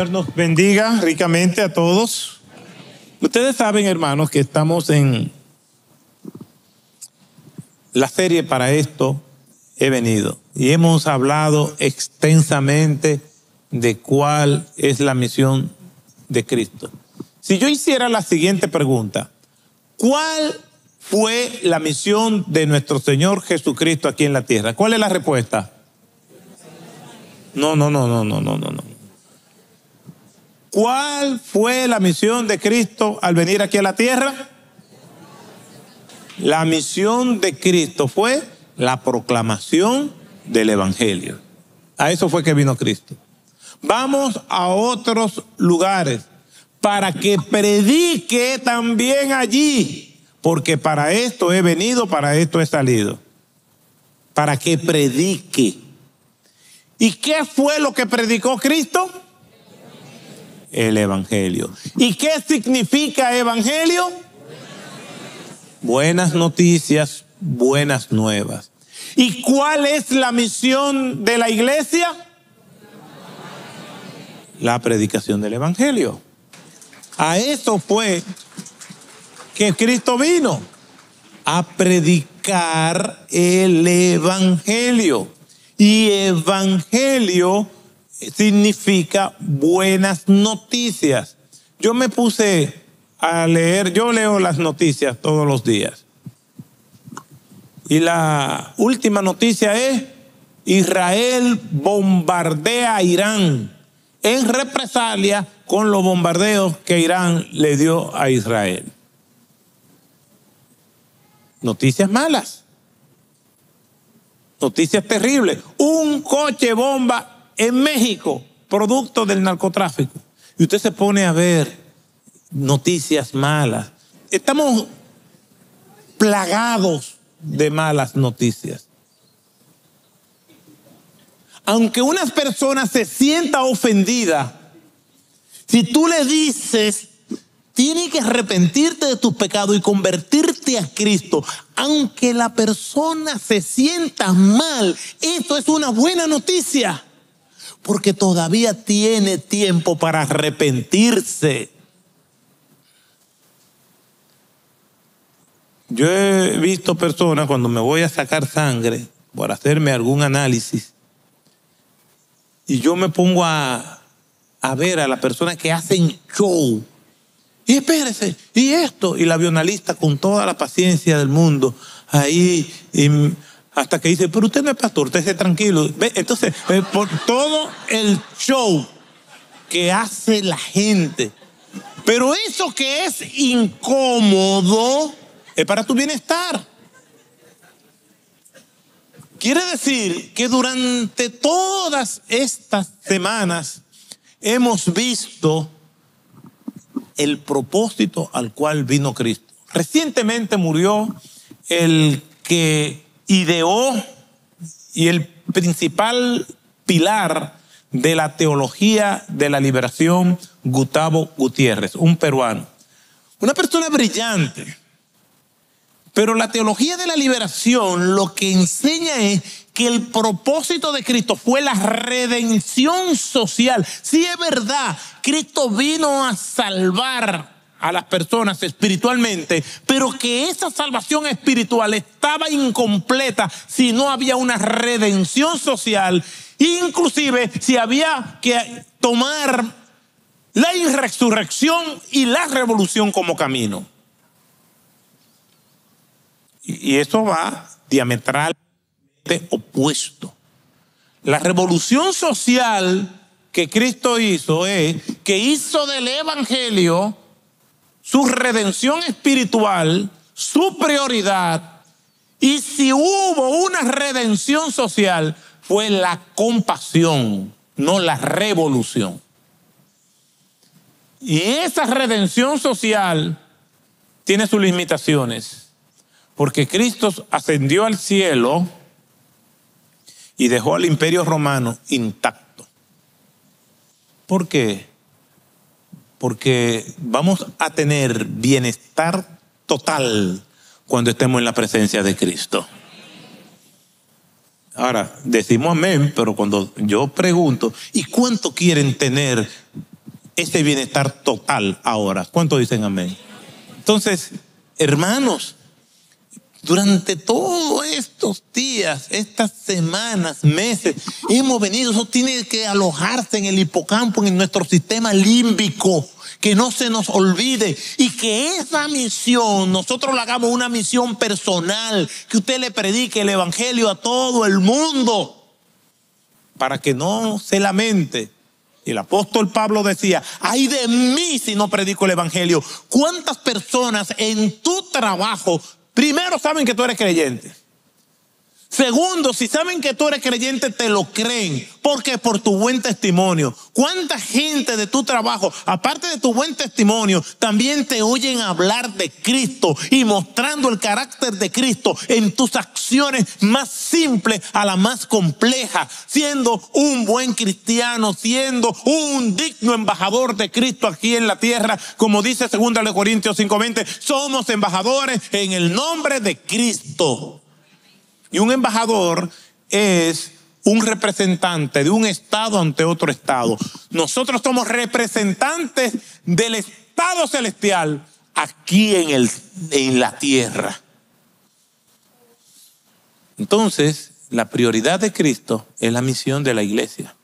Señor nos bendiga ricamente a todos. Ustedes saben, hermanos, que estamos en la serie Para esto he venido. Y hemos hablado extensamente de cuál es la misión de Cristo. Si yo hiciera la siguiente pregunta, ¿cuál fue la misión de nuestro Señor Jesucristo aquí en la tierra? ¿Cuál es la respuesta? No. ¿Cuál fue la misión de Cristo al venir aquí a la tierra? La misión de Cristo fue la proclamación del Evangelio. A eso fue que vino Cristo. Vamos a otros lugares para que predique también allí, porque para esto he venido, para esto he salido. Para que predique. ¿Y qué fue lo que predicó Cristo? El Evangelio. ¿Y qué significa Evangelio? Buenas noticias, buenas nuevas. ¿Y cuál es la misión de la iglesia? La predicación del Evangelio. A eso fue que Cristo vino, a predicar el Evangelio. Y Evangelio significa buenas noticias. Yo me puse a leer, yo leo las noticias todos los días. Y la última noticia es: Israel bombardea a Irán en represalia con los bombardeos que Irán le dio a Israel. Noticias malas. Noticias terribles. Un coche bomba en México, producto del narcotráfico. Y usted se pone a ver noticias malas. Estamos plagados de malas noticias. Aunque una persona se sienta ofendida, si tú le dices, tienes que arrepentirte de tus pecados y convertirte a Cristo, aunque la persona se sienta mal, esto es una buena noticia, porque todavía tiene tiempo para arrepentirse. Yo he visto personas cuando me voy a sacar sangre por hacerme algún análisis, y yo me pongo a ver a las personas que hacen show. Y espérese, y esto, y la bioanalista con toda la paciencia del mundo, ahí, hasta que dice, pero usted no es pastor, usted esté tranquilo. Entonces, por todo el show que hace la gente. Pero eso que es incómodo es para tu bienestar. Quiere decir que durante todas estas semanas hemos visto el propósito al cual vino Cristo. Recientemente murió el que ideó y el principal pilar de la teología de la liberación, Gustavo Gutiérrez, un peruano. Una persona brillante. Pero la teología de la liberación lo que enseña es que el propósito de Cristo fue la redención social. Sí, es verdad, Cristo vino a salvar a las personas espiritualmente, pero que esa salvación espiritual estaba incompleta si no había una redención social, inclusive si había que tomar la resurrección y la revolución como camino. Y eso va diametralmente opuesto. La revolución social que Cristo hizo es que hizo del Evangelio su redención espiritual, su prioridad. Y si hubo una redención social, fue la compasión, no la revolución. Y esa redención social tiene sus limitaciones. Porque Cristo ascendió al cielo y dejó al imperio romano intacto. ¿Por qué? Porque vamos a tener bienestar total cuando estemos en la presencia de Cristo. Ahora, decimos amén, pero cuando yo pregunto, ¿y cuánto quieren tener ese bienestar total ahora. ¿Cuántos dicen amén? Entonces, hermanos, durante todos estos días, estas semanas, meses, hemos venido, eso tiene que alojarse en el hipocampo, en nuestro sistema límbico, que no se nos olvide, y que esa misión, nosotros la hagamos una misión personal, que usted le predique el evangelio a todo el mundo, para que no se lamente. El apóstol Pablo decía, ay de mí si no predico el evangelio. ¿Cuántas personas en tu trabajo, primero, saben que tú eres creyente? Segundo, si saben que tú eres creyente, te lo creen. Porque por tu buen testimonio. ¿Cuánta gente de tu trabajo, aparte de tu buen testimonio, también te oyen hablar de Cristo y mostrando el carácter de Cristo en tus acciones más simples a la más compleja? Siendo un buen cristiano, siendo un digno embajador de Cristo aquí en la tierra. Como dice 2 Corintios 5:20, somos embajadores en el nombre de Cristo. Y un embajador es un representante de un estado ante otro estado. Nosotros somos representantes del estado celestial aquí en la tierra. Entonces, la prioridad de Cristo es la misión de la iglesia.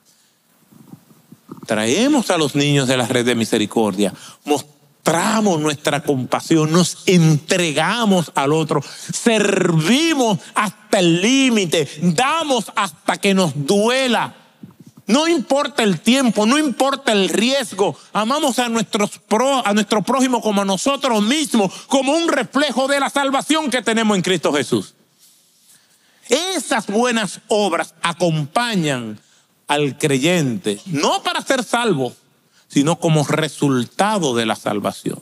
Traemos a los niños de la red de misericordia, mostramos nuestra compasión, nos entregamos al otro, servimos hasta el límite, damos hasta que nos duela. No importa el tiempo, no importa el riesgo, amamos a nuestro prójimo como a nosotros mismos, como un reflejo de la salvación que tenemos en Cristo Jesús. Esas buenas obras acompañan al creyente, no para ser salvo, sino como resultado de la salvación.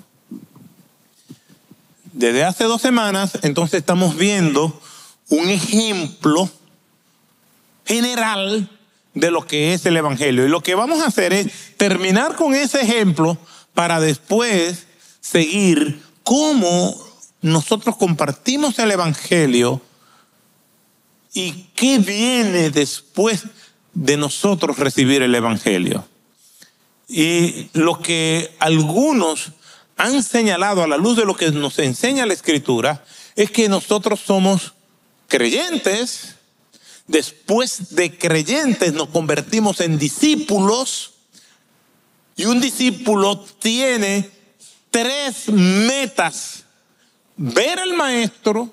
Desde hace 2 semanas, entonces estamos viendo un ejemplo general de lo que es el evangelio. Y lo que vamos a hacer es terminar con ese ejemplo para después seguir cómo nosotros compartimos el evangelio y qué viene después de nosotros recibir el evangelio. Y lo que algunos han señalado a la luz de lo que nos enseña la Escritura es que nosotros somos creyentes, después de creyentes nos convertimos en discípulos, y un discípulo tiene 3 metas: ver al maestro,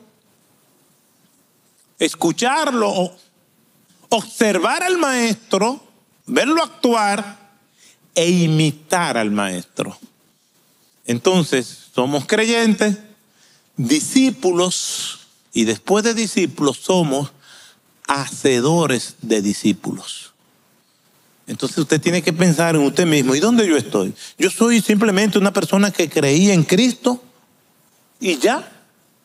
escucharlo, observar al maestro, verlo actuar e imitar al maestro. Entonces, somos creyentes, discípulos, y después de discípulos somos hacedores de discípulos. Entonces usted tiene que pensar en usted mismo, ¿y dónde yo estoy? Yo soy simplemente una persona que creía en Cristo y ya,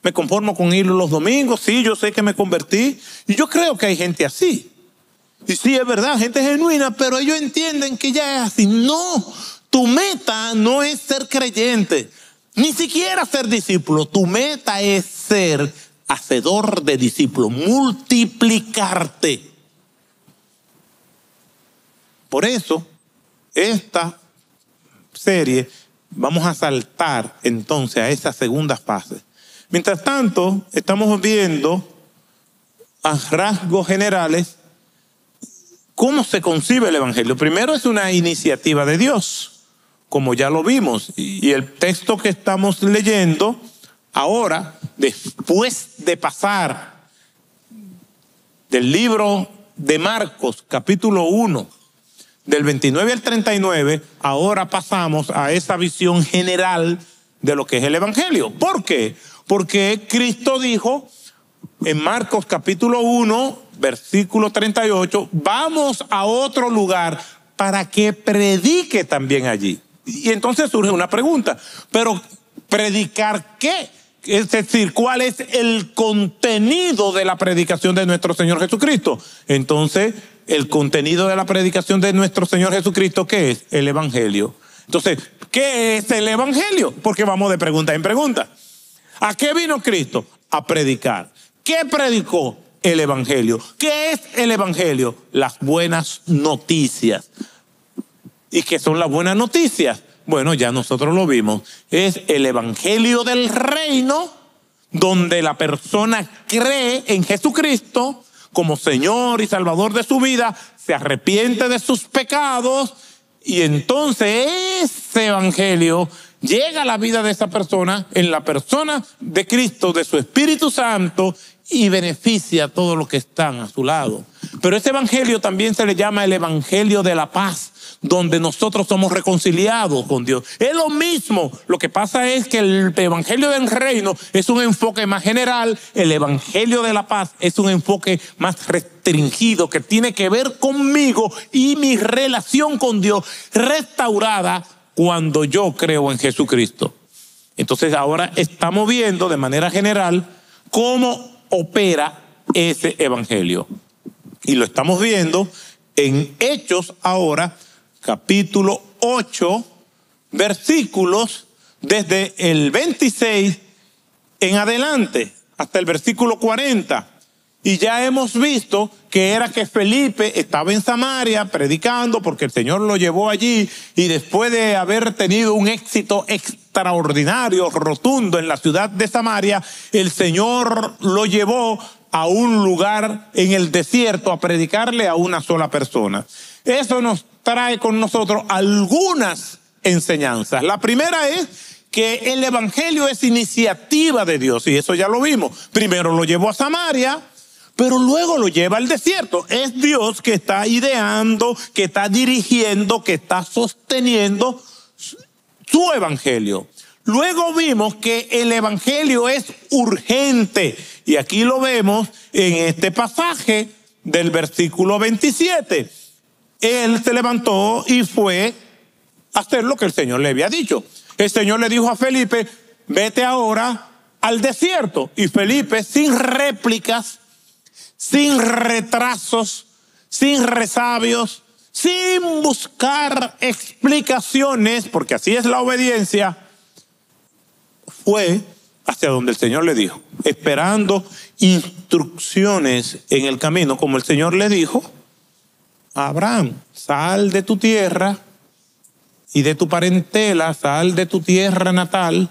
me conformo con ir los domingos. Sí, yo sé que me convertí, y yo creo que hay gente así. Y sí, es verdad, gente genuina, pero ellos entienden que ya es así. No, tu meta no es ser creyente, ni siquiera ser discípulo. Tu meta es ser hacedor de discípulos, multiplicarte. Por eso, esta serie vamos a saltar entonces a esa segunda fase. Mientras tanto, estamos viendo a rasgos generales cómo se concibe el evangelio. Primero, es una iniciativa de Dios, como ya lo vimos. Y el texto que estamos leyendo ahora, después de pasar del libro de Marcos, capítulo 1, del 29 al 39, ahora pasamos a esa visión general de lo que es el evangelio. ¿Por qué? Porque Cristo dijo en Marcos capítulo 1, versículo 38, vamos a otro lugar para que predique también allí. Y entonces surge una pregunta, pero ¿predicar qué? Es decir, ¿cuál es el contenido de la predicación de nuestro Señor Jesucristo? Entonces, el contenido de la predicación de nuestro Señor Jesucristo, ¿qué es? El evangelio. Entonces, ¿qué es el evangelio? Porque vamos de pregunta en pregunta. ¿A qué vino Cristo? A predicar. ¿Qué predicó? El evangelio. ¿Qué es el evangelio? Las buenas noticias. ¿Y qué son las buenas noticias? Bueno, ya nosotros lo vimos. Es el evangelio del reino, donde la persona cree en Jesucristo como Señor y Salvador de su vida, se arrepiente de sus pecados, y entonces ese evangelio llega a la vida de esa persona, en la persona de Cristo, de su Espíritu Santo, y beneficia a todos los que están a su lado. Pero ese evangelio también se le llama el evangelio de la paz, donde nosotros somos reconciliados con Dios. Es lo mismo. Lo que pasa es que el evangelio del reino es un enfoque más general. El evangelio de la paz es un enfoque más restringido, que tiene que ver conmigo y mi relación con Dios restaurada cuando yo creo en Jesucristo. Entonces ahora estamos viendo de manera general cómo opera ese evangelio. Y lo estamos viendo en Hechos ahora, capítulo 8, versículos desde el 26 en adelante hasta el versículo 40. Y ya hemos visto que era que Felipe estaba en Samaria predicando, porque el Señor lo llevó allí, y después de haber tenido un éxito extraordinario, rotundo en la ciudad de Samaria, el Señor lo llevó a un lugar en el desierto a predicarle a una sola persona. Eso nos trae con nosotros algunas enseñanzas. La primera es que el evangelio es iniciativa de Dios, y eso ya lo vimos. Primero lo llevó a Samaria, pero luego lo lleva al desierto. Es Dios que está ideando, que está dirigiendo, que está sosteniendo su evangelio. Luego vimos que el evangelio es urgente, y aquí lo vemos en este pasaje del versículo 27. Él se levantó y fue a hacer lo que el Señor le había dicho. El Señor le dijo a Felipe: vete ahora al desierto. Y Felipe, sin réplicas, sin retrasos, sin resabios, sin buscar explicaciones, porque así es la obediencia, fue hacia donde el Señor le dijo, esperando instrucciones en el camino, como el Señor le dijo a Abraham: sal de tu tierra y de tu parentela, sal de tu tierra natal,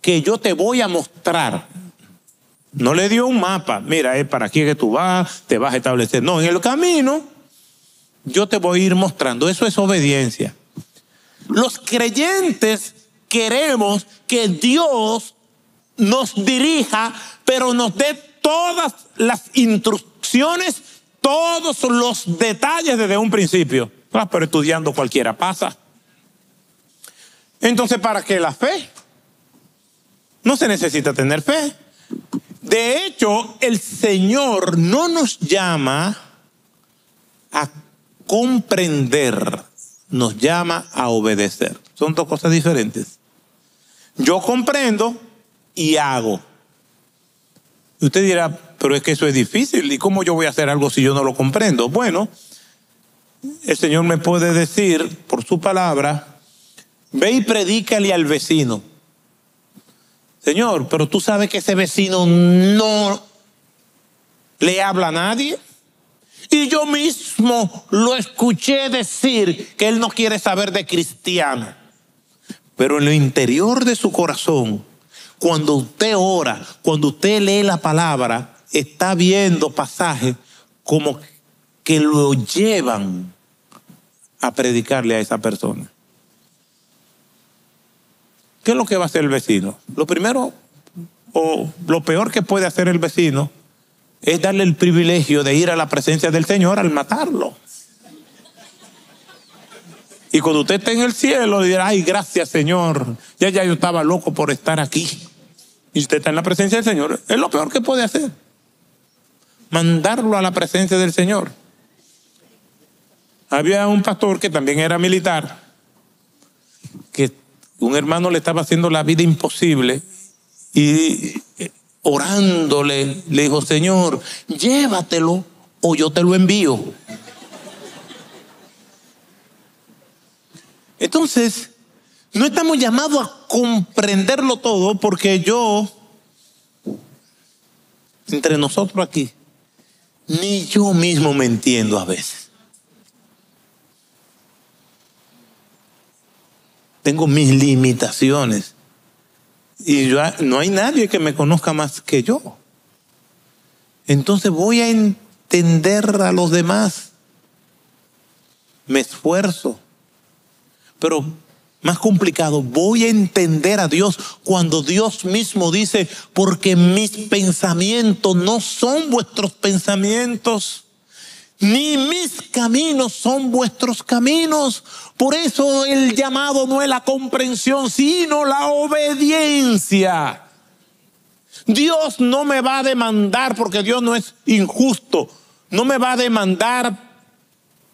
que yo te voy a mostrar. No le dio un mapa: mira, es para aquí que tú vas, te vas a establecer. No, en el camino yo te voy a ir mostrando. Eso es obediencia. Los creyentes queremos que Dios nos dirija, pero nos dé todas las instrucciones, todos los detalles desde un principio. Pero estudiando cualquiera pasa. Entonces, ¿para qué la fe? No se necesita tener fe. De hecho, el Señor no nos llama a comprender, nos llama a obedecer. Son dos cosas diferentes. Yo comprendo y hago. Y usted dirá: pero es que eso es difícil, ¿y cómo yo voy a hacer algo si yo no lo comprendo? Bueno, el Señor me puede decir por su palabra: ve y predícale al vecino. Señor, pero tú sabes que ese vecino no le habla a nadie. Y yo mismo lo escuché decir que él no quiere saber de cristiano. Pero en lo interior de su corazón, cuando usted ora, cuando usted lee la palabra, está viendo pasajes como que lo llevan a predicarle a esa persona. ¿Qué es lo que va a hacer el vecino? Lo primero o lo peor que puede hacer el vecino es darle el privilegio de ir a la presencia del Señor al matarlo. Y cuando usted esté en el cielo, le dirá: ay, gracias, Señor, ya yo estaba loco por estar aquí. Y usted está en la presencia del Señor. Es lo peor que puede hacer, mandarlo a la presencia del Señor. Había un pastor que también era militar, que un hermano le estaba haciendo la vida imposible, y orándole le dijo: Señor, llévatelo o yo te lo envío. Entonces, no estamos llamados a comprenderlo todo, porque yo, entre nosotros aquí, ni yo mismo me entiendo a veces. tengo mis limitaciones. Y no hay nadie que me conozca más que yo. Entonces voy a entender a los demás. Me esfuerzo. Pero más complicado, voy a entender a Dios cuando Dios mismo dice, porque mis pensamientos no son vuestros pensamientos, ni mis caminos son vuestros caminos. Por eso el llamado no es la comprensión, sino la obediencia. Dios no me va a demandar, porque Dios no es injusto, no me va a demandar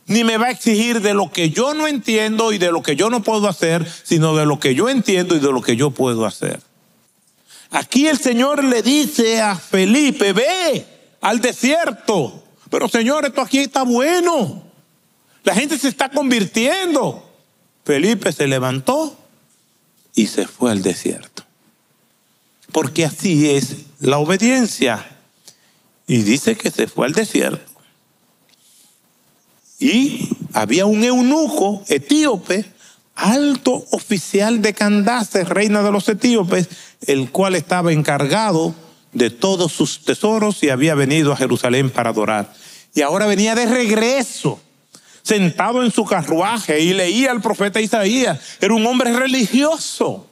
ni me va a exigir de lo que yo no entiendo y de lo que yo no puedo hacer, sino de lo que yo entiendo y de lo que yo puedo hacer. Aquí el Señor le dice a Felipe, ve al desierto. Pero Señor, esto aquí está bueno. La gente se está convirtiendo. Felipe se levantó y se fue al desierto. Porque así es la obediencia. Y dice que se fue al desierto. Y había un eunuco etíope, alto oficial de Candace, reina de los etíopes, el cual estaba encargado de todos sus tesoros y había venido a Jerusalén para adorar. Y ahora venía de regreso, sentado en su carruaje, y leía al profeta Isaías. Era un hombre religioso.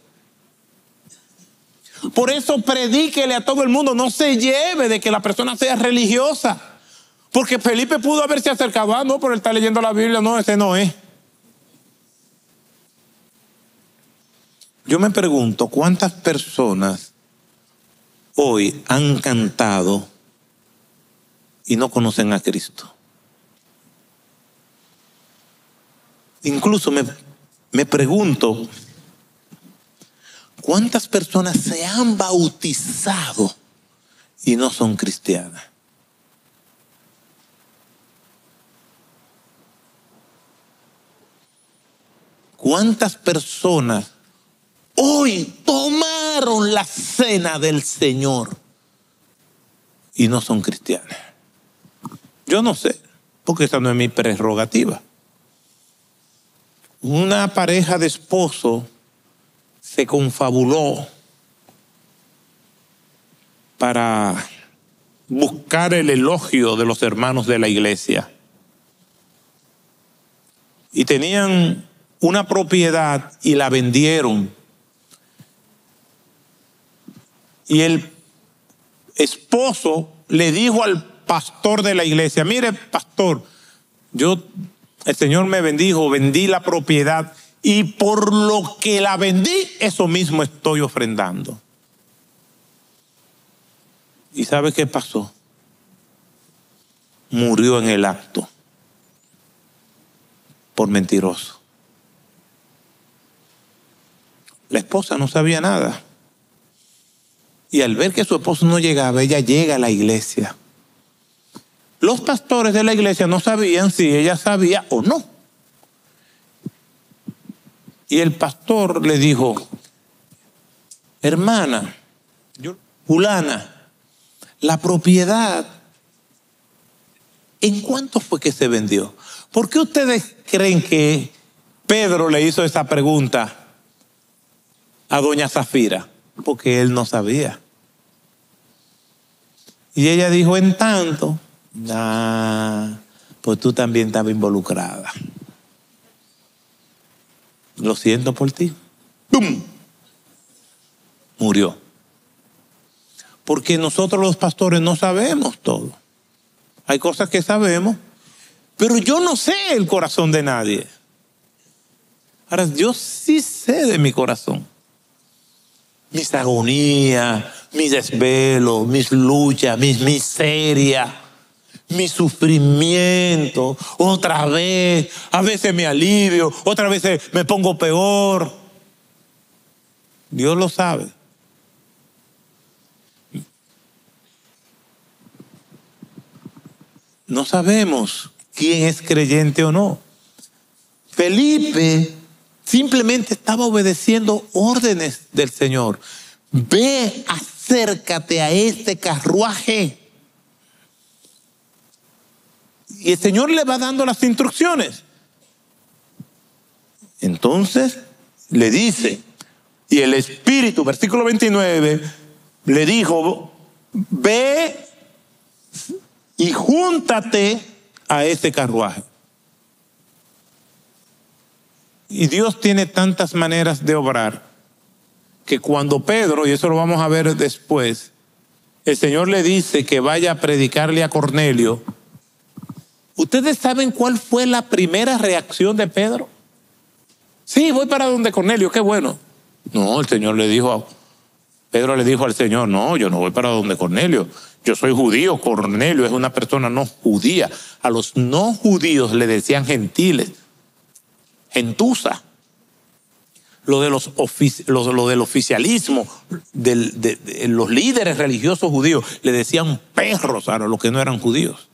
Por eso predíquele a todo el mundo, no se lleve de que la persona sea religiosa. Porque Felipe pudo haberse acercado, no, por él está leyendo la Biblia, no, ese no es. Yo me pregunto, ¿cuántas personas hoy han cantado y no conocen a Cristo? Incluso me pregunto, ¿cuántas personas se han bautizado y no son cristianas? ¿Cuántas personas hoy tomaron la cena del Señor y no son cristianas? Yo no sé, porque esa no es mi prerrogativa. Una pareja de esposos se confabuló para buscar el elogio de los hermanos de la iglesia. Y tenían una propiedad y la vendieron. Y el esposo le dijo al pastor de la iglesia, mire pastor, el Señor me bendijo, vendí la propiedad y por lo que la vendí, eso mismo estoy ofrendando. ¿Y sabe qué pasó? Murió en el acto por mentiroso. La esposa no sabía nada. Y al ver que su esposo no llegaba, ella llega a la iglesia. Los pastores de la iglesia no sabían si ella sabía o no. Y el pastor le dijo, hermana, fulana, la propiedad, ¿en cuánto fue que se vendió? ¿Por qué ustedes creen que Pedro le hizo esa pregunta a doña Zafira? Porque él no sabía. Y ella dijo, en tanto, pues tú también estabas involucrada. Lo siento por ti. ¡Pum! Murió. Porque nosotros los pastores no sabemos todo. Hay cosas que sabemos, pero yo no sé el corazón de nadie. Ahora, yo sí sé de mi corazón. Mis agonías, mis desvelos, mis luchas, mis miserias, mi sufrimiento. Otra vez, a veces me alivio, otra vez me pongo peor. Dios lo sabe. No sabemos quién es creyente o no. Felipe simplemente estaba obedeciendo órdenes del Señor. Ve, acércate a este carruaje. Y el Señor le va dando las instrucciones. Entonces, le dice, y el Espíritu, versículo 29, le dijo, ve y júntate a ese carruaje. Y Dios tiene tantas maneras de obrar que cuando Pedro, y eso lo vamos a ver después, el Señor le dice que vaya a predicarle a Cornelio. ¿Ustedes saben cuál fue la primera reacción de Pedro? Sí, voy para donde Cornelio, qué bueno. No, el Señor le dijo, Pedro le dijo al Señor, no, yo no voy para donde Cornelio. Yo soy judío, Cornelio es una persona no judía. A los no judíos le decían gentiles, gentuza. Lo del oficialismo, de los líderes religiosos judíos le decían perros a los que no eran judíos.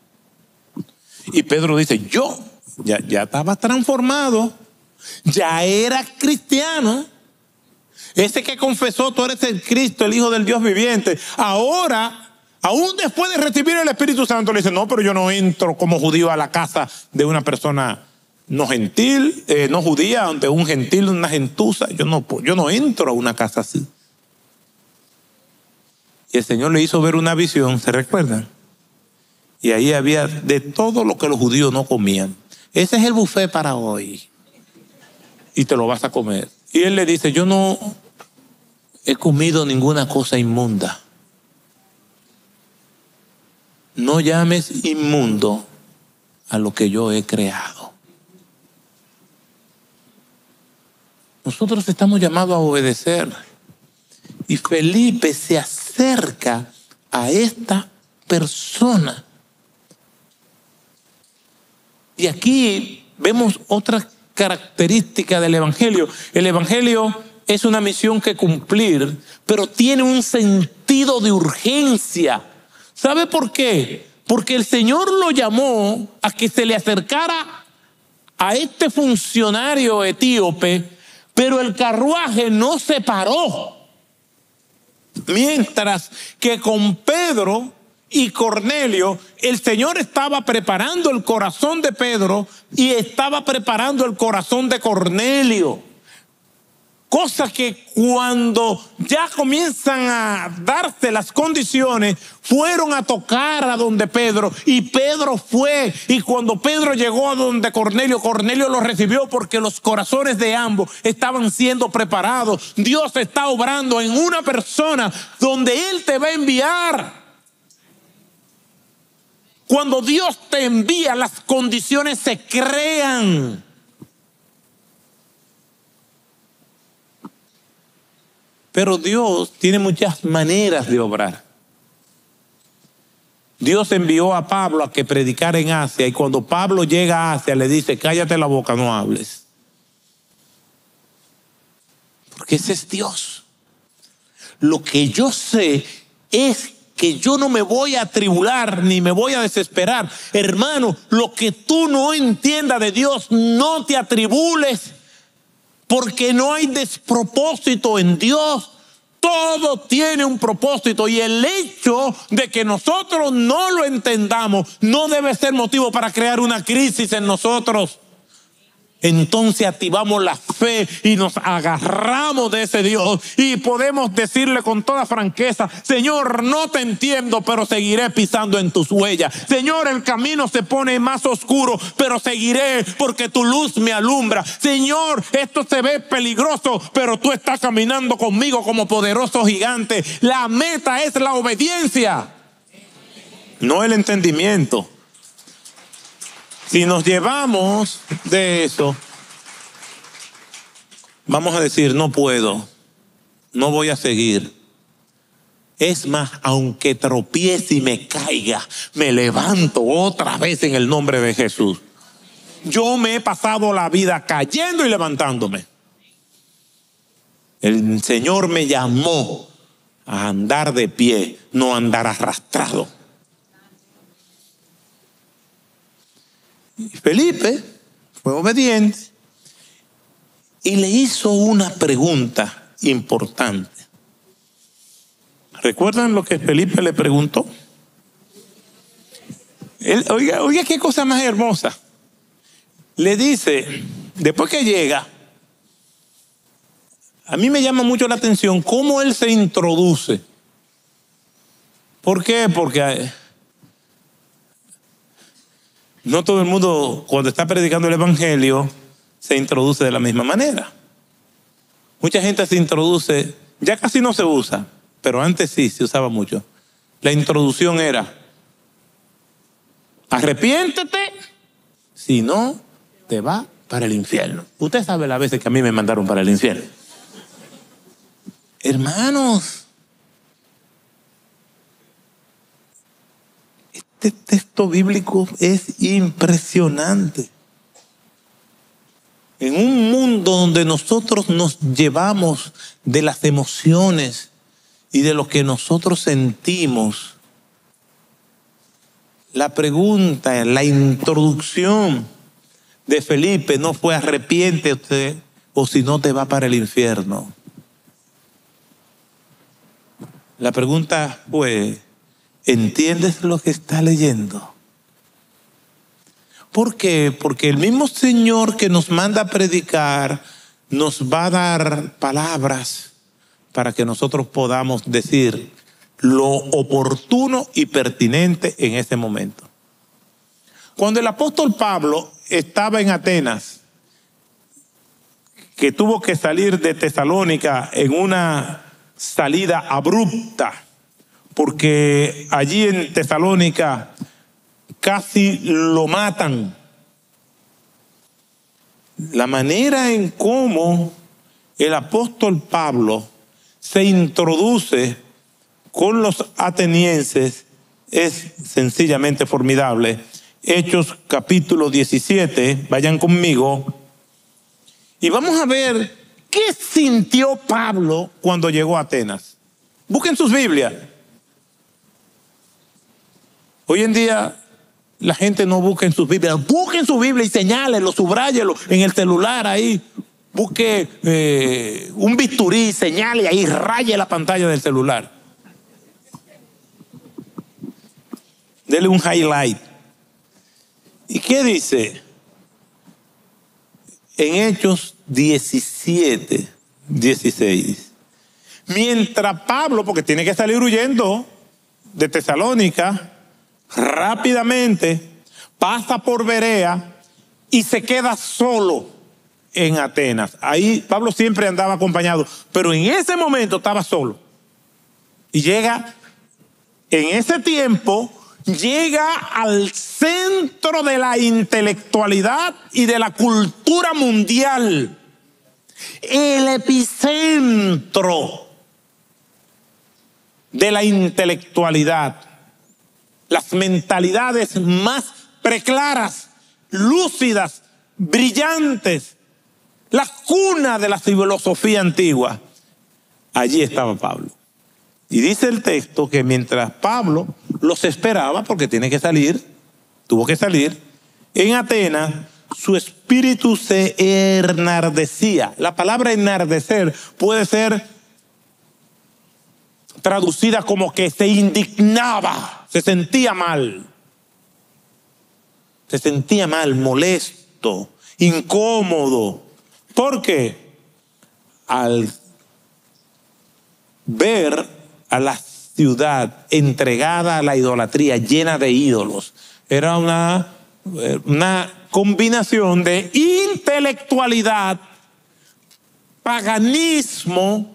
Y Pedro dice, yo ya estaba transformado, ya era cristiano. Ese que confesó, tú eres el Cristo, el Hijo del Dios viviente. Ahora, aún después de recibir el Espíritu Santo, le dice, no, pero yo no entro como judío a la casa de una persona no gentil, no judía, ante un gentil, una gentuza. Yo no entro a una casa así. Y el Señor le hizo ver una visión, ¿se recuerdan? Y ahí había de todo lo que los judíos no comían. Ese es el buffet para hoy. Y te lo vas a comer. Y él le dice, yo no he comido ninguna cosa inmunda. No llames inmundo a lo que yo he creado. Nosotros estamos llamados a obedecer. Y Felipe se acerca a esta persona. Y aquí vemos otra característica del Evangelio. El Evangelio es una misión que cumplir, pero tiene un sentido de urgencia. ¿Sabe por qué? Porque el Señor lo llamó a que se le acercara a este funcionario etíope, pero el carruaje no se paró. Mientras que con Pedro y Cornelio, el Señor estaba preparando el corazón de Pedro y estaba preparando el corazón de Cornelio. Cosa que cuando ya comienzan a darse las condiciones, fueron a tocar a donde Pedro, y Pedro fue, y cuando Pedro llegó a donde Cornelio, Cornelio lo recibió porque los corazones de ambos estaban siendo preparados. Dios está obrando en una persona donde Él te va a enviar. Cuando Dios te envía, las condiciones se crean. Pero Dios tiene muchas maneras de obrar. Dios envió a Pablo a que predicara en Asia, y cuando Pablo llega a Asia le dice, cállate la boca, no hables. Porque ese es Dios. Lo que yo sé es que yo no me voy a atribular ni me voy a desesperar. Hermano, lo que tú no entiendas de Dios, no te atribules, porque no hay despropósito en Dios. Todo tiene un propósito, y el hecho de que nosotros no lo entendamos no debe ser motivo para crear una crisis en nosotros. Entonces activamos la fe y nos agarramos de ese Dios y podemos decirle con toda franqueza, Señor, no te entiendo, pero seguiré pisando en tus huellas. Señor, el camino se pone más oscuro, pero seguiré porque tu luz me alumbra. Señor, esto se ve peligroso, pero tú estás caminando conmigo como poderoso gigante. La meta es la obediencia, no el entendimiento. Si nos llevamos de eso, vamos a decir, no puedo, no voy a seguir. Es más, aunque tropiece y me caiga, me levanto otra vez en el nombre de Jesús. Yo me he pasado la vida cayendo y levantándome. El Señor me llamó a andar de pie, no a andar arrastrado. Felipe fue obediente y le hizo una pregunta importante. ¿Recuerdan lo que Felipe le preguntó? Oiga qué cosa más hermosa. Le dice, después que llega, a mí me llama mucho la atención cómo él se introduce. ¿Por qué? Porque no todo el mundo, cuando está predicando el evangelio, se introduce de la misma manera. Mucha gente se introduce, ya casi no se usa, pero antes sí se usaba mucho. La introducción era: arrepiéntete, si no, te va para el infierno. Usted sabe las veces que a mí me mandaron para el infierno. Hermanos, este texto bíblico es impresionante. En un mundo donde nosotros nos llevamos de las emociones y de lo que nosotros sentimos, la pregunta, la introducción de Felipe no fue: arrepiéntete o si no te va para el infierno. La pregunta fue: ¿entiendes lo que está leyendo? ¿Por qué? Porque el mismo Señor que nos manda a predicar nos va a dar palabras para que nosotros podamos decir lo oportuno y pertinente en ese momento. Cuando el apóstol Pablo estaba en Atenas, que tuvo que salir de Tesalónica en una salida abrupta, porque allí en Tesalónica casi lo matan. La manera en cómo el apóstol Pablo se introduce con los atenienses es sencillamente formidable. Hechos capítulo 17, vayan conmigo, y vamos a ver qué sintió Pablo cuando llegó a Atenas. Busquen sus Biblias. Hoy en día la gente no busca en sus Biblias. Busquen su Biblia y señálenlo, subráyelo en el celular ahí. Busque un bisturí, señale ahí, raye la pantalla del celular. Dele un highlight. ¿Y qué dice? En Hechos 17, 16. Mientras Pablo, porque tiene que salir huyendo de Tesalónica, rápidamente pasa por Berea y se queda solo en Atenas. Ahí Pablo siempre andaba acompañado, pero en ese momento estaba solo. Y llega, en ese tiempo, llega al centro de la intelectualidad y de la cultura mundial. El epicentro de la intelectualidad. Las mentalidades más preclaras, lúcidas, brillantes. La cuna de la filosofía antigua. Allí estaba Pablo. Y dice el texto que mientras Pablo los esperaba, porque tiene que salir, tuvo que salir, en Atenas, su espíritu se enardecía. La palabra enardecer puede ser traducida como que se indignaba, se sentía mal. Se sentía mal, molesto, incómodo. ¿Por qué? Al ver a la ciudad entregada a la idolatría, llena de ídolos. Era una combinación de intelectualidad, paganismo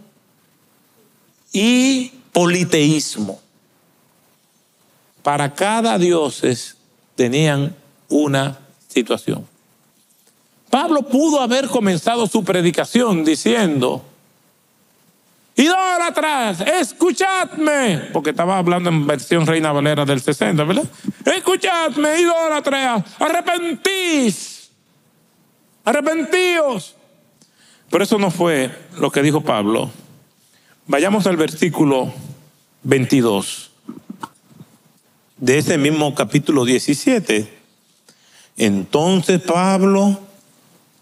y politeísmo. Para cada dioses tenían una situación. Pablo pudo haber comenzado su predicación diciendo: idólatras, escuchadme, porque estaba hablando en versión Reina Valera del 60, ¿verdad? Escuchadme, idólatras, arrepentíos. Pero eso no fue lo que dijo Pablo. Vayamos al versículo 22 de ese mismo capítulo 17. Entonces Pablo,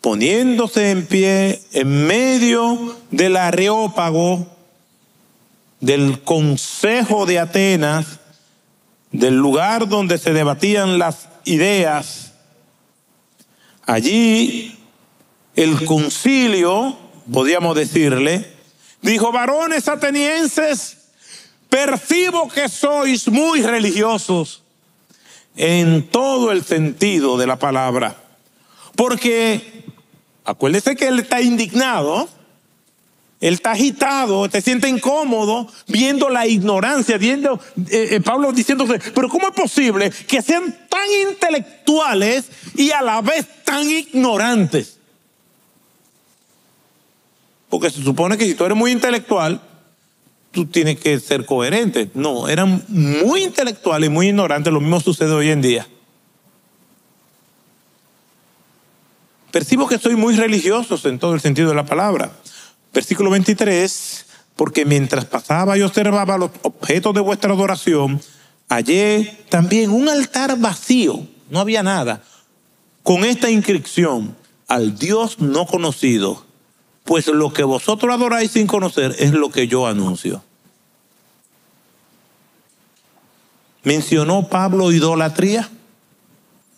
poniéndose en pie en medio del areópago del consejo de Atenas, del lugar donde se debatían las ideas, allí el concilio podríamos decirle, dijo: varones atenienses, percibo que sois muy religiosos en todo el sentido de la palabra. Porque acuérdense que él está indignado, él está agitado, se siente incómodo viendo la ignorancia, viendo Pablo diciéndose: pero ¿cómo es posible que sean tan intelectuales y a la vez tan ignorantes? Porque se supone que si tú eres muy intelectual, tú tienes que ser coherente. No, eran muy intelectuales y muy ignorantes. Lo mismo sucede hoy en día. Percibo que soy muy religiosos en todo el sentido de la palabra. Versículo 23, porque mientras pasaba y observaba los objetos de vuestra adoración, hallé también un altar vacío, no había nada, con esta inscripción: al Dios no conocido, pues lo que vosotros adoráis sin conocer es lo que yo anuncio. ¿Mencionó Pablo idolatría?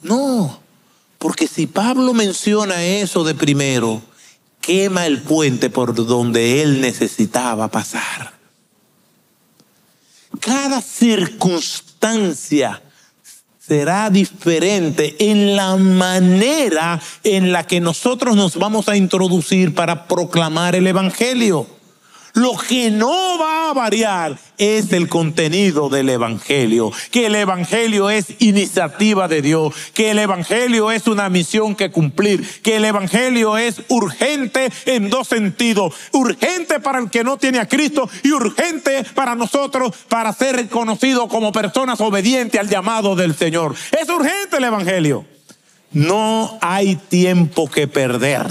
No, porque si Pablo menciona eso de primero, quema el puente por donde él necesitaba pasar. Cada circunstancia será diferente en la manera en la que nosotros nos vamos a introducir para proclamar el evangelio. Lo que no va a variar es el contenido del evangelio, que el evangelio es iniciativa de Dios, que el evangelio es una misión que cumplir, que el evangelio es urgente en dos sentidos: urgente para el que no tiene a Cristo y urgente para nosotros para ser reconocidos como personas obedientes al llamado del Señor. Es urgente el evangelio. No hay tiempo que perder.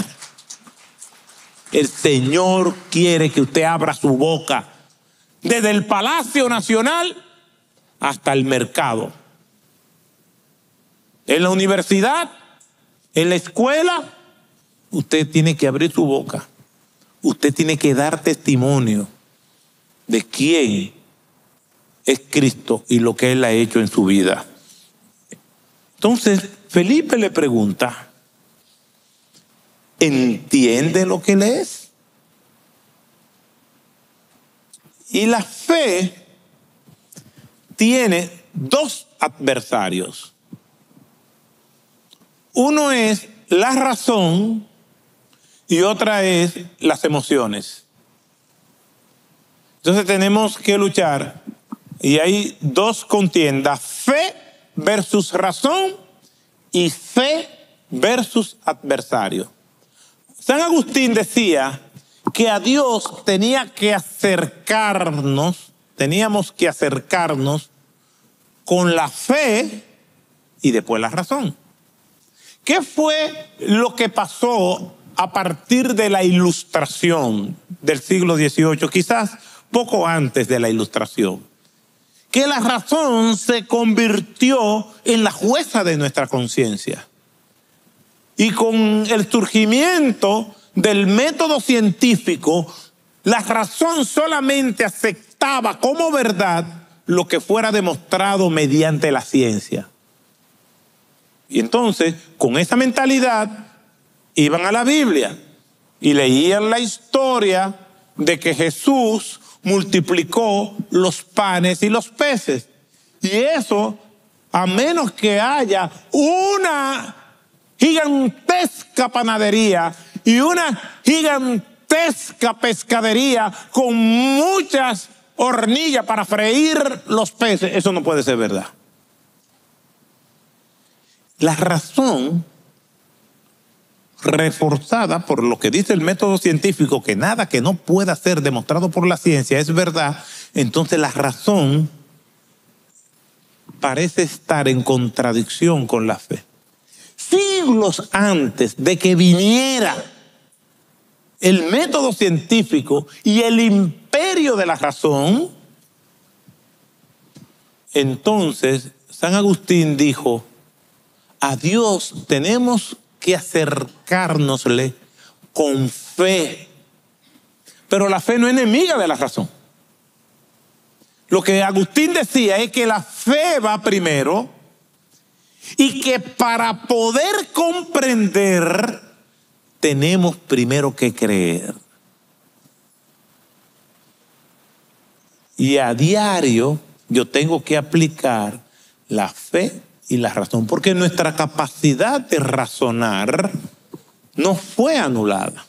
El Señor quiere que usted abra su boca desde el Palacio Nacional hasta el mercado, en la universidad, en la escuela. Usted tiene que abrir su boca. Usted tiene que dar testimonio de quién es Cristo y lo que Él ha hecho en su vida. Entonces Felipe le pregunta: ¿entiende lo que lees? Y la fe tiene dos adversarios. Uno es la razón y otra es las emociones. Entonces tenemos que luchar, y hay dos contiendas: fe versus razón y fe versus adversario. San Agustín decía que a Dios teníamos que acercarnos con la fe y después la razón. ¿Qué fue lo que pasó a partir de la Ilustración del siglo XVIII, quizás poco antes de la Ilustración? Que la razón se convirtió en la jueza de nuestra conciencia. Y con el surgimiento del método científico, la razón solamente aceptaba como verdad lo que fuera demostrado mediante la ciencia. Y entonces, con esa mentalidad, iban a la Biblia y leían la historia de que Jesús multiplicó los panes y los peces. Y eso, a menos que haya una gigantesca panadería y una gigantesca pescadería con muchas hornillas para freír los peces, eso no puede ser verdad. La razón, reforzada por lo que dice el método científico, que nada que no pueda ser demostrado por la ciencia es verdad, entonces la razón parece estar en contradicción con la fe. Siglos antes de que viniera el método científico y el imperio de la razón, entonces San Agustín dijo: a Dios tenemos que acercárnosle con fe. Pero la fe no es enemiga de la razón. Lo que Agustín decía es que la fe va primero y que para poder comprender tenemos primero que creer. Y a diario yo tengo que aplicar la fe y la razón, porque nuestra capacidad de razonar no fue anulada.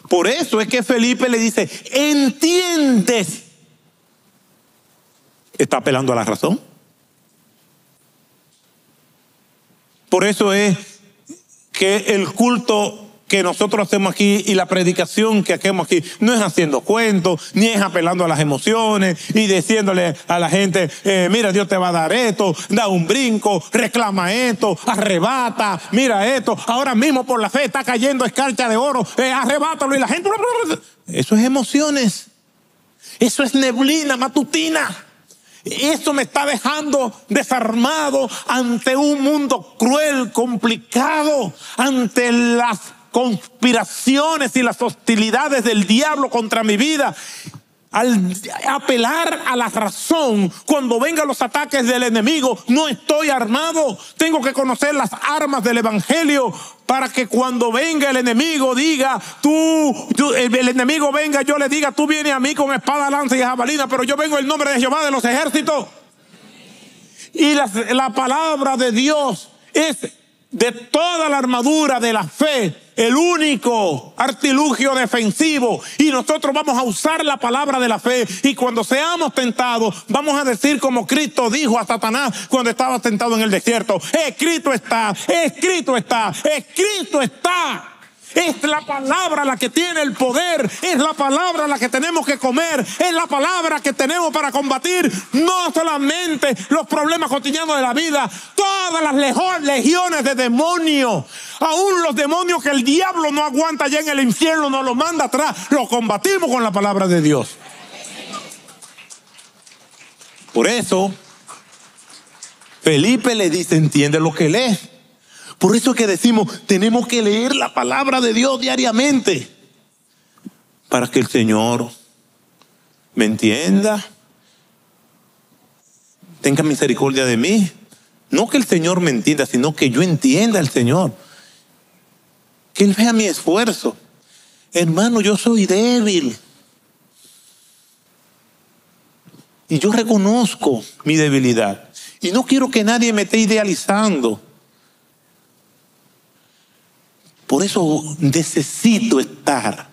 Por eso es que Felipe le dice, ¿entiendes? Está apelando a la razón. Por eso es que el culto que nosotros hacemos aquí y la predicación que hacemos aquí no es haciendo cuentos, ni es apelando a las emociones y diciéndole a la gente, mira, Dios te va a dar esto, da un brinco, reclama esto, arrebata, mira esto, ahora mismo por la fe está cayendo escarcha de oro, arrebátalo, y la gente... Eso es emociones, eso es neblina matutina. Eso me está dejando desarmado ante un mundo cruel, complicado, ante las conspiraciones y las hostilidades del diablo contra mi vida. Al apelar a la razón, cuando vengan los ataques del enemigo, no estoy armado. Tengo que conocer las armas del evangelio para que cuando venga el enemigo diga, el enemigo venga, yo le diga, tú vienes a mí con espada, lanza y jabalina, pero yo vengo en el nombre de Jehová de los ejércitos. Y la palabra de Dios es de toda la armadura de la fe, el único artilugio defensivo, y nosotros vamos a usar la palabra de la fe, y cuando seamos tentados vamos a decir como Cristo dijo a Satanás cuando estaba tentado en el desierto, escrito está, escrito está, escrito está. Es la palabra la que tiene el poder, es la palabra la que tenemos que comer, es la palabra que tenemos para combatir no solamente los problemas cotidianos de la vida, todas las legiones de demonios, aún los demonios que el diablo no aguanta allá en el infierno, nos los manda atrás, los combatimos con la palabra de Dios. Por eso Felipe le dice, entiende lo que lee. Por eso es que decimos, tenemos que leer la palabra de Dios diariamente para que el Señor me entienda, tenga misericordia de mí. No que el Señor me entienda, sino que yo entienda al Señor, que Él vea mi esfuerzo. Hermano, yo soy débil y yo reconozco mi debilidad y no quiero que nadie me esté idealizando. Por eso necesito estar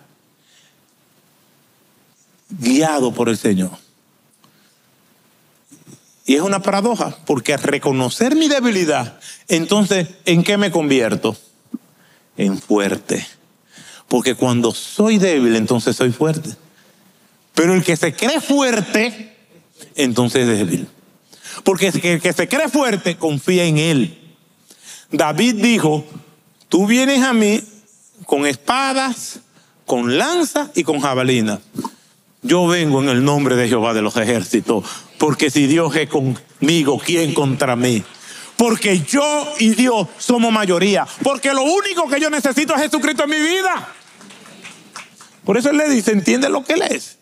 guiado por el Señor. Y es una paradoja, porque al reconocer mi debilidad, entonces, ¿en qué me convierto? En fuerte. Porque cuando soy débil, entonces soy fuerte. Pero el que se cree fuerte, entonces es débil. Porque el que se cree fuerte, confía en Él. David dijo, tú vienes a mí con espadas, con lanza y con jabalina. Yo vengo en el nombre de Jehová de los ejércitos, porque si Dios es conmigo, ¿quién contra mí? Porque yo y Dios somos mayoría, porque lo único que yo necesito es Jesucristo en mi vida. Por eso Él le dice, ¿entiende lo que Él es?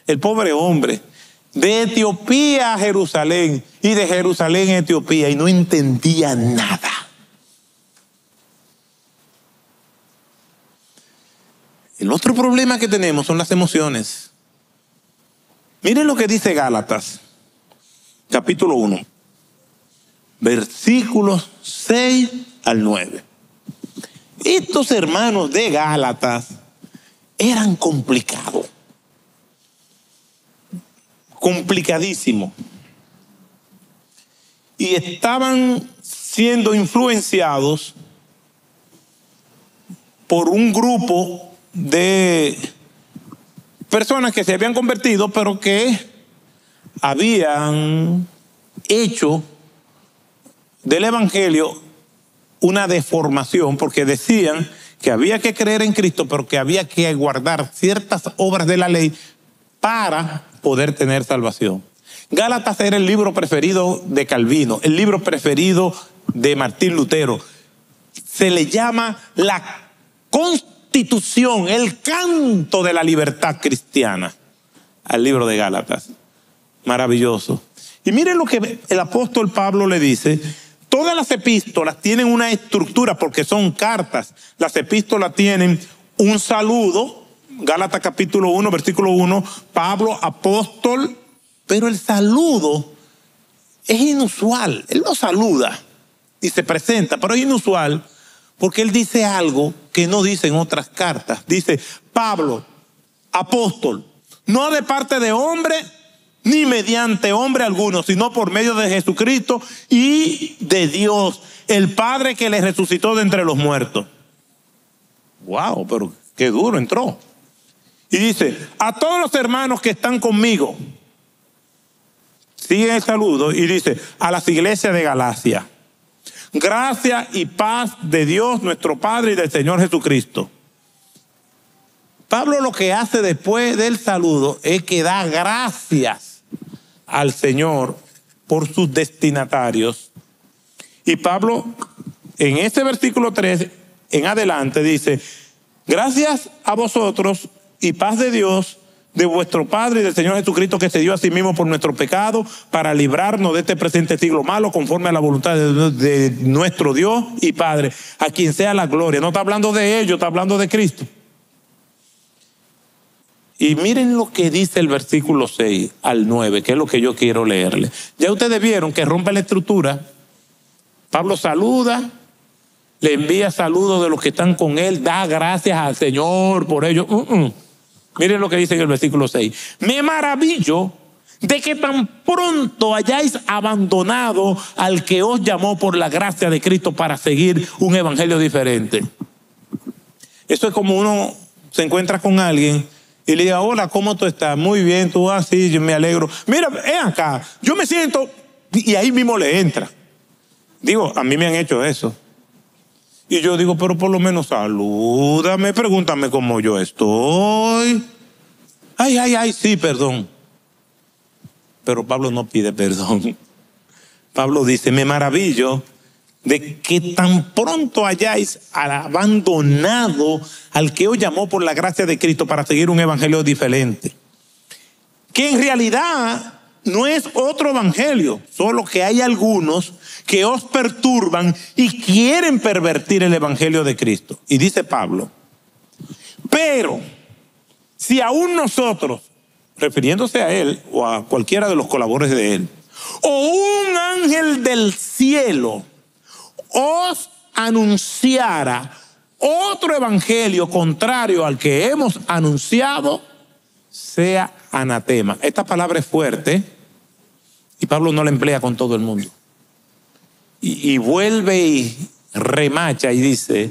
El pobre hombre, de Etiopía a Jerusalén y de Jerusalén a Etiopía, y no entendía nada. El otro problema que tenemos son las emociones. Miren lo que dice Gálatas, capítulo 1, versículos 6 al 9. Estos hermanos de Gálatas eran complicados, complicadísimos, y estaban siendo influenciados por un grupo de personas que se habían convertido, pero que habían hecho del evangelio una deformación, porque decían que había que creer en Cristo, pero que había que guardar ciertas obras de la ley para poder tener salvación. Gálatas era el libro preferido de Calvino, el libro preferido de Martín Lutero. Se le llama la Constitución, el canto de la libertad cristiana al libro de Gálatas. Maravilloso. Y miren lo que el apóstol Pablo le dice. Todas las epístolas tienen una estructura porque son cartas. Las epístolas tienen un saludo Gálatas capítulo 1, versículo 1, Pablo, apóstol, pero el saludo es inusual. Él no saluda y se presenta, pero es inusual porque él dice algo que no dice en otras cartas. Dice, Pablo, apóstol, no de parte de hombre, ni mediante hombre alguno, sino por medio de Jesucristo y de Dios, el Padre que le resucitó de entre los muertos. Wow, pero qué duro entró. Y dice, a todos los hermanos que están conmigo, sigue el saludo y dice, a las iglesias de Galacia, gracia y paz de Dios nuestro Padre y del Señor Jesucristo. Pablo lo que hace después del saludo es que da gracias al Señor por sus destinatarios. Y Pablo en este versículo 3 en adelante dice, gracias a vosotros y paz de Dios, de vuestro Padre y del Señor Jesucristo, que se dio a sí mismo por nuestro pecado para librarnos de este presente siglo malo, conforme a la voluntad de nuestro Dios y Padre, a quien sea la gloria. No está hablando de ellos, está hablando de Cristo. Y miren lo que dice el versículo 6 al 9, que es lo que yo quiero leerle. Ya ustedes vieron que rompe la estructura. Pablo saluda, le envía saludos de los que están con él, da gracias al Señor por ello. Miren lo que dice en el versículo 6. Me maravillo de que tan pronto hayáis abandonado al que os llamó por la gracia de Cristo para seguir un evangelio diferente. Eso es como uno se encuentra con alguien y le diga, hola, ¿cómo tú estás? Muy bien, tú así, yo me alegro. Mira, ven acá, yo me siento, y ahí mismo le entra. Digo, a mí me han hecho eso. Y yo digo, pero por lo menos salúdame, pregúntame cómo yo estoy. Ay, sí, perdón. Pero Pablo no pide perdón. Pablo dice, me maravillo de que tan pronto hayáis abandonado al que os llamó por la gracia de Cristo para seguir un evangelio diferente. Que en realidad no es otro evangelio, solo que hay algunos que os perturban y quieren pervertir el evangelio de Cristo. Y dice Pablo, pero si aún nosotros, refiriéndose a él o a cualquiera de los colaboradores de él, o un ángel del cielo os anunciara otro evangelio contrario al que hemos anunciado, sea anatema. Esta palabra es fuerte y Pablo no la emplea con todo el mundo. Y vuelve y remacha y dice,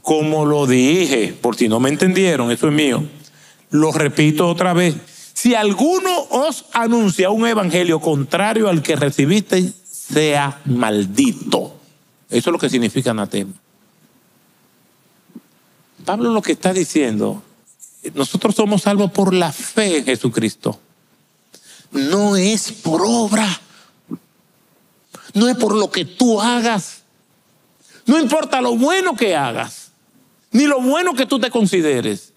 como lo dije, por si no me entendieron, eso es mío, lo repito otra vez, si alguno os anuncia un evangelio contrario al que recibisteis, sea maldito. Eso es lo que significa anatema. Pablo lo que está diciendo, nosotros somos salvos por la fe en Jesucristo. No es por obra. No es por lo que tú hagas. No importa lo bueno que hagas, ni lo bueno que tú te consideres.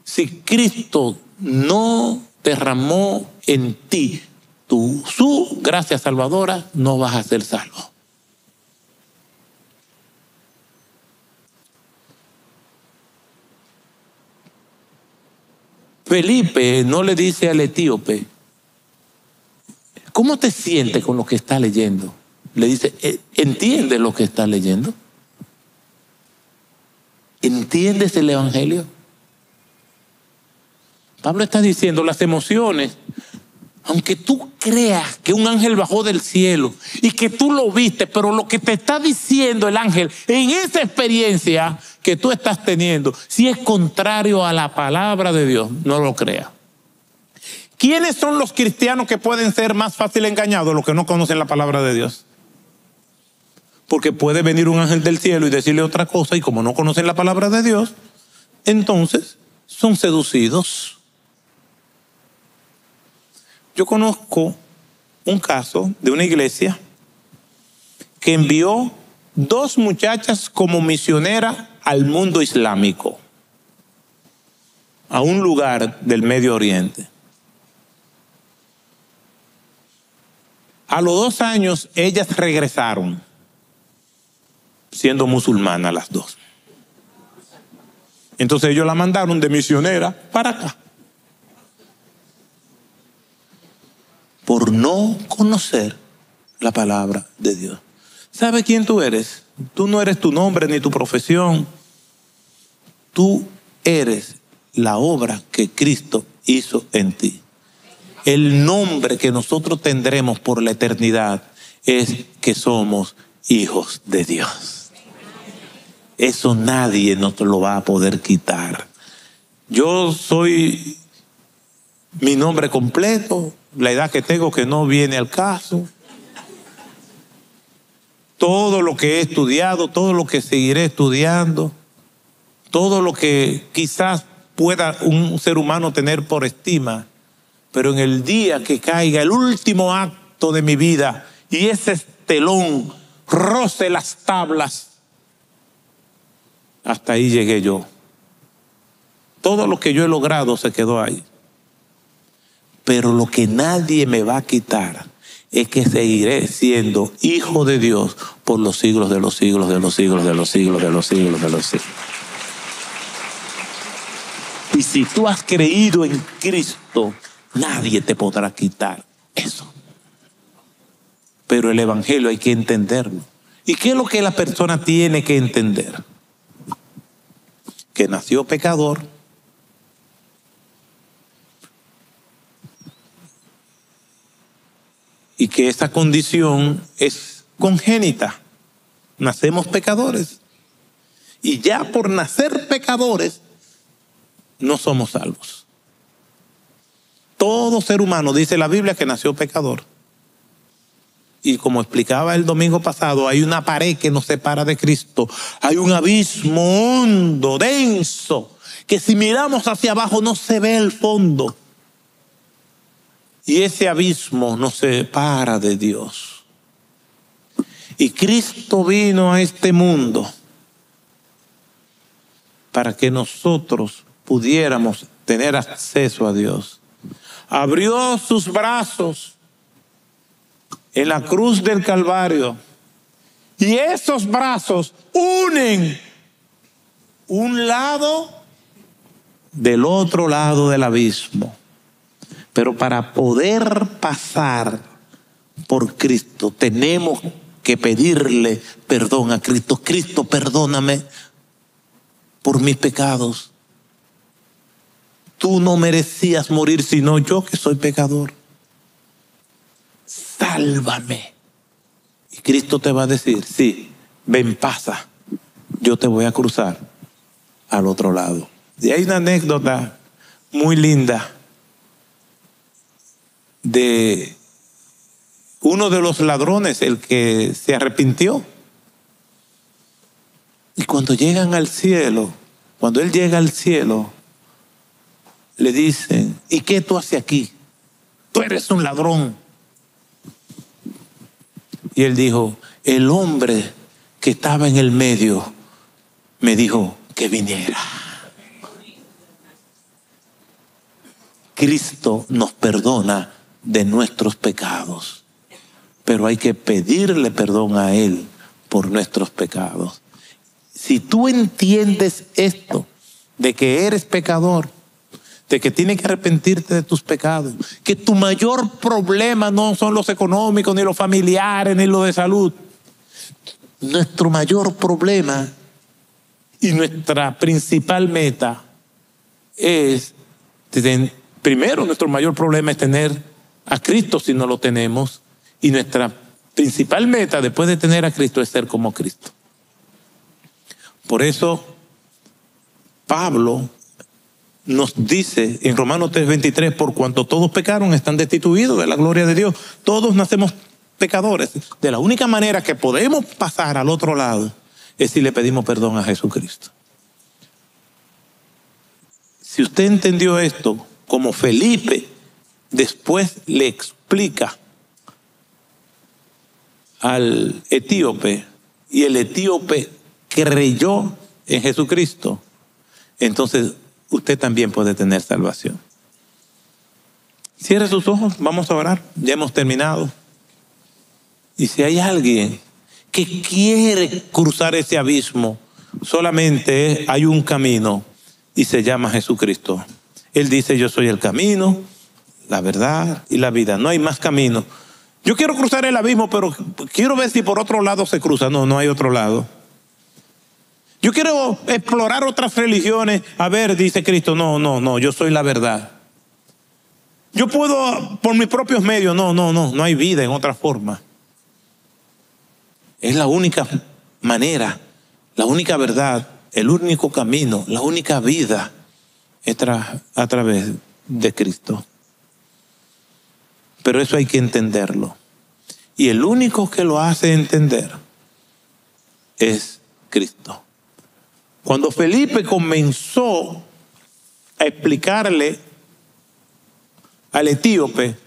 Si Cristo no derramó en ti su gracia salvadora, no vas a ser salvo. Felipe no le dice al etíope, ¿cómo te sientes con lo que está leyendo? Le dice, ¿entiendes lo que está leyendo? ¿Entiendes el evangelio? Pablo está diciendo, las emociones, aunque tú creas que un ángel bajó del cielo y que tú lo viste, pero lo que te está diciendo el ángel en esa experiencia que tú estás teniendo, si es contrario a la palabra de Dios, no lo creas. ¿Quiénes son los cristianos que pueden ser más fácil engañados? Los que no conocen la palabra de Dios. Porque puede venir un ángel del cielo y decirle otra cosa, y como no conocen la palabra de Dios, entonces son seducidos. Yo conozco un caso de una iglesia que envió 2 muchachas como misioneras al mundo islámico, a un lugar del Medio Oriente. A los 2 años ellas regresaron siendo musulmanas las 2. Entonces ellos la mandaron de misionera para acá. Por no conocer la palabra de Dios. ¿Sabe quién tú eres? Tú no eres tu nombre ni tu profesión. Tú eres la obra que Cristo hizo en ti. El nombre que nosotros tendremos por la eternidad es que somos hijos de Dios. Eso nadie nos lo va a poder quitar. Yo soy mi nombre completo, la edad que tengo que no viene al caso. Todo lo que he estudiado, todo lo que seguiré estudiando, todo lo que quizás pueda un ser humano tener por estima, pero en el día que caiga el último acto de mi vida y ese estelón roce las tablas, hasta ahí llegué yo. Todo lo que yo he logrado se quedó ahí. Pero lo que nadie me va a quitar es que seguiré siendo hijo de Dios por los siglos de los siglos, de los siglos, de los siglos, de los siglos, de los siglos. Y si tú has creído en Cristo, nadie te podrá quitar eso. Pero el evangelio hay que entenderlo. ¿Y qué es lo que la persona tiene que entender? Que nació pecador, y que esa condición es congénita. Nacemos pecadores. Y ya por nacer pecadores, no somos salvos. Todo ser humano, dice la Biblia, que nació pecador. Y como explicaba el domingo pasado, hay una pared que nos separa de Cristo. Hay un abismo hondo, denso, que si miramos hacia abajo no se ve el fondo. Y ese abismo nos separa de Dios. Y Cristo vino a este mundo para que nosotros pudiéramos tener acceso a Dios. Abrió sus brazos en la cruz del Calvario. Y esos brazos unen un lado del otro lado del abismo. Pero para poder pasar por Cristo, tenemos que pedirle perdón a Cristo. Cristo, perdóname por mis pecados. Tú no merecías morir, sino yo que soy pecador. Sálvame. Y Cristo te va a decir, sí, ven, pasa. Yo te voy a cruzar al otro lado. Y hay una anécdota muy linda de uno de los ladrones, el que se arrepintió. Y cuando llegan al cielo, cuando él llega al cielo, le dicen, ¿y qué tú haces aquí? Tú eres un ladrón. Y él dijo, el hombre que estaba en el medio me dijo que viniera. Cristo nos perdona de nuestros pecados, pero hay que pedirle perdón a Él por nuestros pecados. Si tú entiendes esto, de que eres pecador, de que tienes que arrepentirte de tus pecados, que tu mayor problema no son los económicos, ni los familiares, ni los de salud. Nuestro mayor problema y nuestra principal meta es, primero, nuestro mayor problema es tener a Cristo si no lo tenemos, y nuestra principal meta después de tener a Cristo es ser como Cristo. Por eso Pablo nos dice en Romanos 3:23, por cuanto todos pecaron, están destituidos de la gloria de Dios. Todos nacemos pecadores. De la única manera que podemos pasar al otro lado es si le pedimos perdón a Jesucristo. Si usted entendió esto, como Felipe después le explica al etíope, y el etíope creyó en Jesucristo, entonces usted también puede tener salvación. Cierre sus ojos, vamos a orar, ya hemos terminado. Y si hay alguien que quiere cruzar ese abismo, solamente hay un camino, y se llama Jesucristo. Él dice: yo soy el camino, la verdad y la vida. No hay más camino. Yo quiero cruzar el abismo, pero quiero ver si por otro lado se cruza. No, no hay otro lado. Yo quiero explorar otras religiones. A ver, dice Cristo: no, yo soy la verdad. Yo puedo por mis propios medios. No hay vida en otra forma. Es la única manera, la única verdad, el único camino, la única vida es a través de Cristo. Pero eso hay que entenderlo. Y el único que lo hace entender es Cristo. Cuando Felipe comenzó a explicarle al etíope,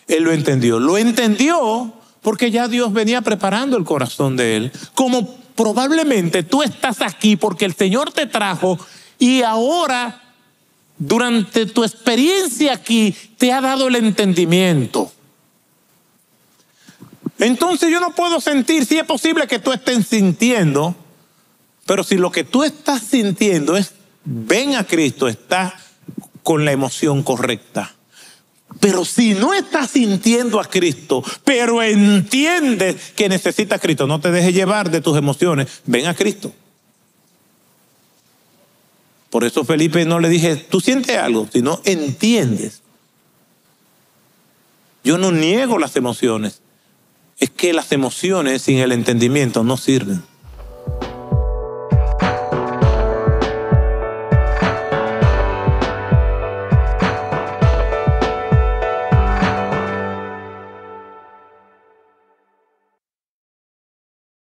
él lo entendió. Lo entendió porque ya Dios venía preparando el corazón de él. Como probablemente tú estás aquí porque el Señor te trajo y ahora, durante tu experiencia aquí, te ha dado el entendimiento. Entonces yo no puedo sentir, si es posible que tú estés sintiendo, pero si lo que tú estás sintiendo es ven a Cristo, estás con la emoción correcta. Pero si no estás sintiendo a Cristo, pero entiendes que necesitas a Cristo, no te dejes llevar de tus emociones, ven a Cristo. Por eso Felipe no le dije, tú sientes algo, sino entiendes. Yo no niego las emociones. Es que las emociones sin el entendimiento no sirven.